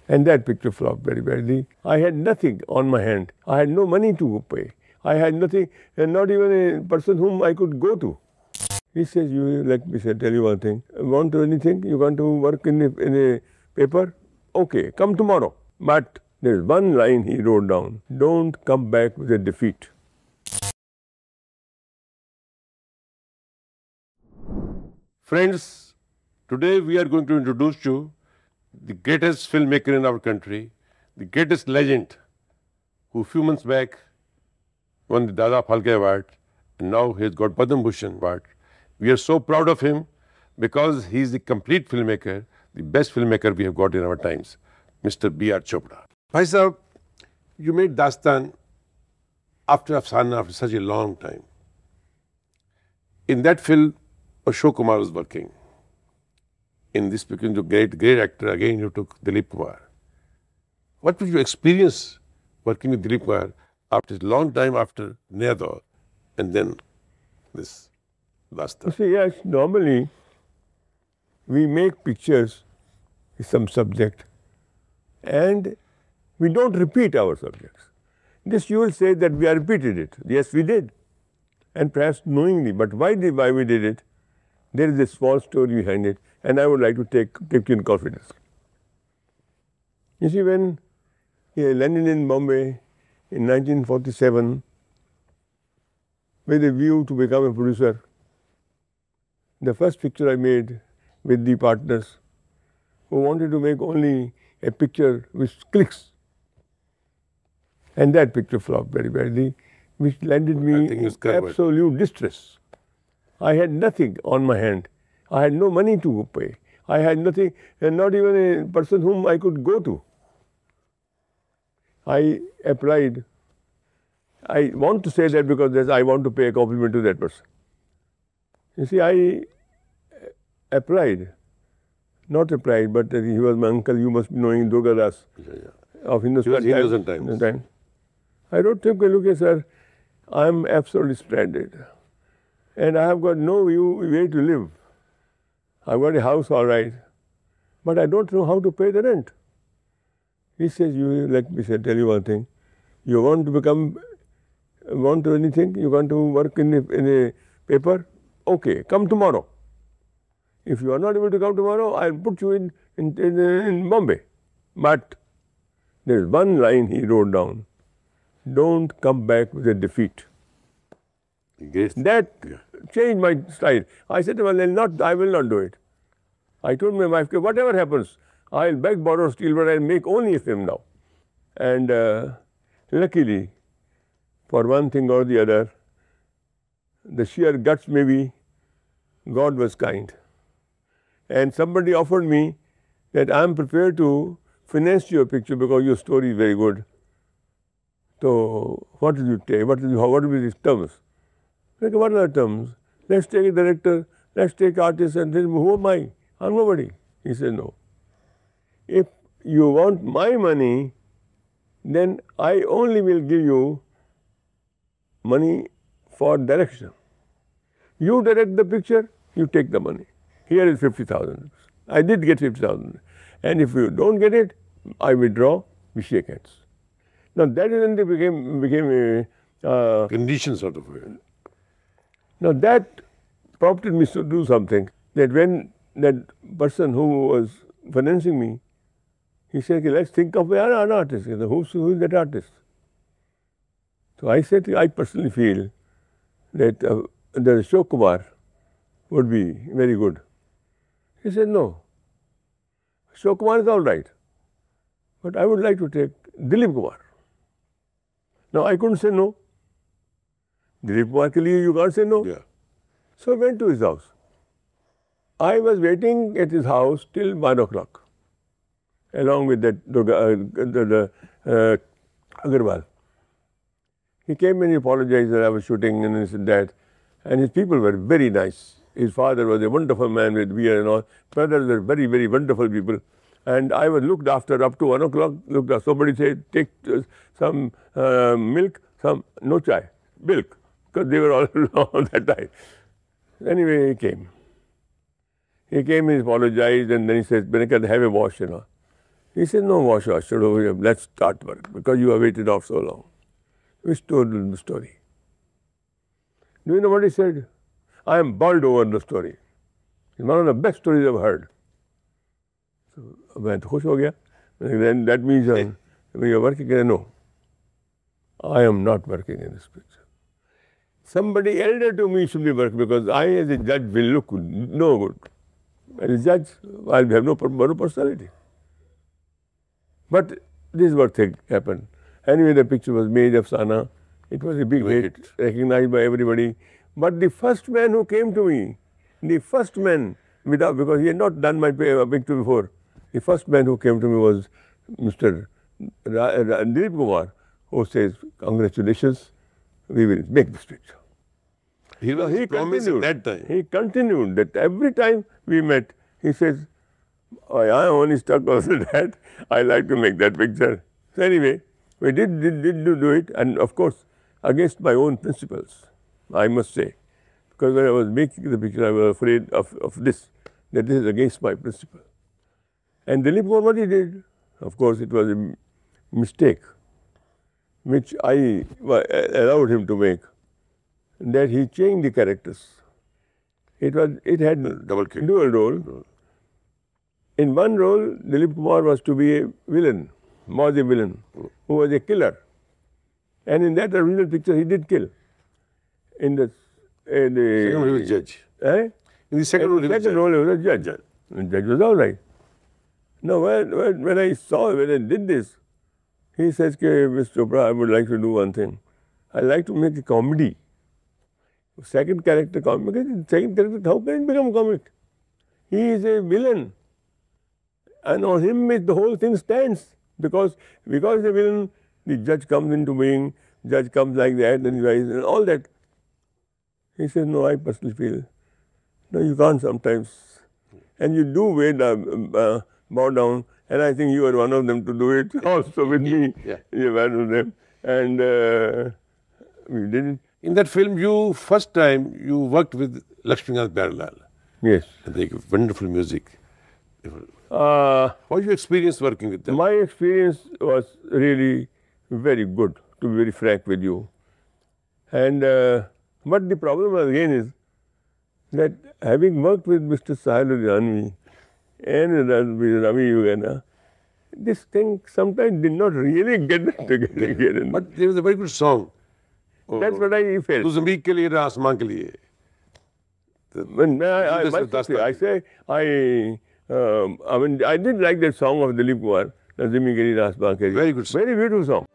And that picture flopped very badly. I had nothing on my hand. I had no money to pay. I had nothing, and not even a person whom I could go to. He says, let me tell you one thing. Want to anything? You want to work in a paper? Okay, come tomorrow. But there is one line he wrote down. Don't come back with a defeat. Friends, today we are going to introduce you the greatest filmmaker in our country, the greatest legend, who a few months back won the Dada Phalke Award, and now he has got Padma Bhushan Award. We are so proud of him because he is the complete filmmaker, the best filmmaker we have got in our times, Mr. B.R. Chopra. Bhai Sahab, you made Dastaan after Afsana after such a long time. In that film, Ashok Kumar was working. In this became a great actor. Again, you took Dilip Kumar. What was your experience working with Dilip Kumar after a long time after Neyador and then this Dastaan? See, yes, normally we make pictures with some subject and we don't repeat our subjects. This you will say that we have repeated it. Yes, we did. And perhaps knowingly. But why we did it? There is a small story behind it, and I would like to take you in confidence. You see, when he landed in Bombay in 1947 with a view to become a producer, the first picture I made with the partners who wanted to make only a picture which clicks. And that picture flopped very badly, which landed me in absolute distress. I had nothing on my hand. I had no money to pay. I had nothing, and not even a person whom I could go to. I applied. I want to say that because I want to pay a compliment to that person. You see, I applied, not applied, but he was my uncle. You must be knowing Durga Das of Hindustan Times. I wrote to him, look, sir, I am absolutely stranded. And I have got no way to live. I've got a house all right, but I don't know how to pay the rent. He says, let me tell you one thing. You want to anything? You want to work in a paper? Okay, come tomorrow. If you are not able to come tomorrow, I'll put you in Bombay. But there is one line he wrote down. Don't come back with a defeat. That changed my style. I said, well, I will not do it. I told my wife, whatever happens, I'll beg, borrow, steal, but I'll make only a film now. And luckily, for one thing or the other, the sheer guts maybe, God was kind. And somebody offered me that I'm prepared to finance your picture because your story is very good. So, what did you take? What will be these terms? Like, what are the terms? Let's take a director, let's take artists, and then who am I? I'm nobody. He said, no. If you want my money, then I only will give you money for direction. You direct the picture, you take the money. Here is 50,000. I did get 50,000. And if you don't get it, I withdraw, we shake hands. Now that is when they became a condition sort of. Now that prompted me to do something, that when that person who was financing me, he said, okay, let's think of an artist. Who is that artist? So I said, I personally feel that Ashok Kumar would be very good. He said, no, Ashok Kumar is all right, but I would like to take Dilip Kumar. Now I couldn't say no. Dilip Kumar ke liye you can't say no. Yeah. So I went to his house. I was waiting at his house till 1 o'clock, along with that Agarwal. He came and he apologized that I was shooting and this and that. And his people were very nice. His father was a wonderful man with beard and all. Brothers were very, very wonderful people. And I was looked after up to 1 o'clock. Somebody said, take some milk, no chai, milk, because they were all that time. Anyway, he came. He apologized, and then he said, Benekad, have a wash, He said, no, wash, over here. Let's start work because you have waited off so long. We told the story. Do you know what he said? I am bowled over the story. It's one of the best stories I've heard. So, मैं तो खुश हो गया. Then that means when you're working, no, I am not working in this picture. Somebody elder to me should be working because I as a judge will look no good. As a judge, I'll have no personality. But this is what happened. Anyway, the picture was made, Afsana. It was a big hit, recognized by everybody. But the first man who came to me, because he had not done my picture before, the first man who came to me was Mr. Dilip Kumar, who says, congratulations, we will make this picture. He promised at that time. He continued that every time we met, he says, I am only stuck on that. I like to make that picture. So anyway, we did do it, and of course, against my own principles, I must say. Because when I was making the picture, I was afraid of this, that this is against my principle. And Dilip Kumar, what he did, of course, it was a mistake, which I allowed him to make, that he changed the characters. It had dual role. In one role, Dilip Kumar was to be a villain, who was a killer. And in that original picture, he did kill. In the second role, he was a judge. In the second role, he was a judge. The judge was all right. Now, when I did this, he says, Mr. Chopra, I would like to do one thing. I like to make a comedy. Second character comic. Second character, how can it become comic? He is a villain. And on him the whole thing stands. Because he's a villain, the judge comes into being, judge comes like that, and all that. He says, no, I personally feel, no, you can't sometimes. And you do bow down, and I think you are one of them to do it also with me. Yeah. You're one of them. And we did it. In that film, first time you worked with Lakshmikant Pyarelal. Yes. And they give wonderful music. What was your experience working with them? My experience was really very good, to be very frank with you. And but the problem again is that having worked with Mr. Sahil Udyanvi and Ravi Yugana, this thing sometimes did not really get together. But there was a very good song. That's what I felt. Tu zameen ke liye, aasmaan ke liye. I say, I did like that song of Dilip Kumar, Zameen Ke Liye Aasmaan Ke Liye. Very good song. Very beautiful song.